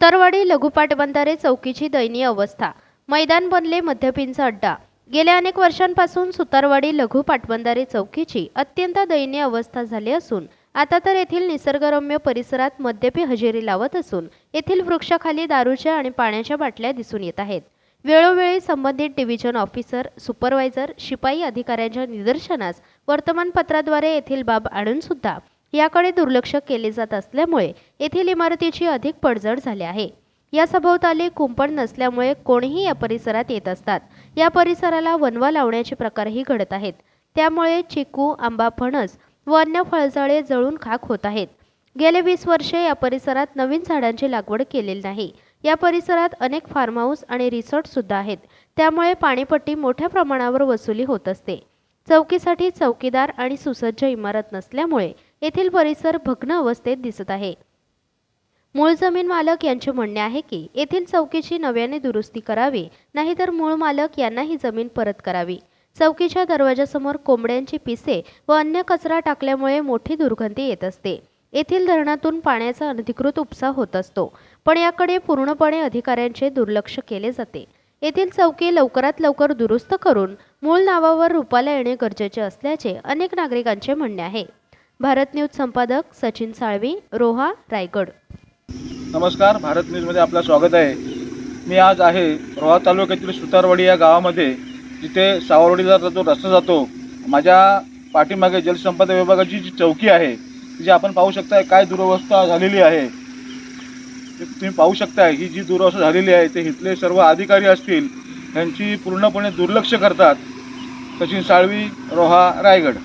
सुतारवाडी लघु पाटबंधारे चौकीची दयनीय अवस्था. मैदान बनले मद्यपींचा अड्डा. गेल्या अनेक वर्षांपासून सुतारवाडी लघु पाटबंधारे चौकीची अत्यंत दयनीय अवस्था झाली असून आता तर येथील निसर्गरम्य परिसरात मद्यपी हजेरी लावत असून येथील वृक्षाखाली दारूच्या आणि पाण्याच्या बाटल्या दिसून येत आहेत. वेळोवेळी संबंधित डिव्हिजन ऑफिसर, सुपरवायझर, शिपाई अधिकाऱ्यांच्या निदर्शनास वर्तमानपत्राद्वारे येथील बाब आणून सुद्धा याकडे दुर्लक्ष केले जात असल्यामुळे येथील इमारतीची अधिक पडझड झाली आहे. या सभोवताली कुंपण नसल्यामुळे कोणीही या परिसरात येत असतात. या परिसराला वनवा लावण्याचे प्रकारही घडत आहेत. त्यामुळे चिकू, आंबा, फणस व अन्य फळझाडे जळून खाक होत आहेत. गेले 20 वर्षे या परिसरात नवीन झाडांची लागवड केलेली नाही. या परिसरात अनेक फार्म हाऊस आणि रिसॉर्ट सुद्धा आहेत. त्यामुळे पाणीपट्टी मोठ्या प्रमाणावर वसुली होत असते. चौकीसाठी चौकीदार आणि सुसज्ज इमारत नसल्यामुळे येथील परिसर भग्न अवस्थेत दिसत आहे. मूळ जमीन मालक यांचे म्हणणे आहे की येथील चौकीची नव्याने दुरुस्ती करावी, नाहीतर मूळ मालक यांना ही जमीन परत करावी. चौकीच्या दरवाजासमोर कोंबड्यांची पिसे व अन्य कचरा टाकल्यामुळे मोठी दुर्गंधी येत असते. येथील धरणातून पाण्याचा अनधिकृत उपसा होत असतो, पण याकडे पूर्णपणे अधिकाऱ्यांचे दुर्लक्ष केले जाते. येथील चौकी लवकरात लवकर दुरुस्त करून मूळ नावावर रूपाला येणे गरजेचे असल्याचे अनेक नागरिकांचे म्हणणे आहे. भारत न्यूज संपादक सचिन साळवी, रोहा, रायगड. नमस्कार, भारत न्यूजमध्ये आपलं स्वागत आहे. मी आज आहे रोहा तालुक्यातील सुतारवाडी या गावामध्ये, जिथे सावरवाडीचा जो रस्ता जातो. माझ्या पाठीमागे जलसंपदा विभागाची जी चौकी आहे, जी आपण पाहू शकताय काय दुरवस्था झालेली आहे. तुम्ही पाहू शकताय ही जी दुरवस्था झालेली आहे ते इथले सर्व अधिकारी असतील यांची पूर्णपणे दुर्लक्ष करतात. सचिन साळवी, रोहा, रायगड.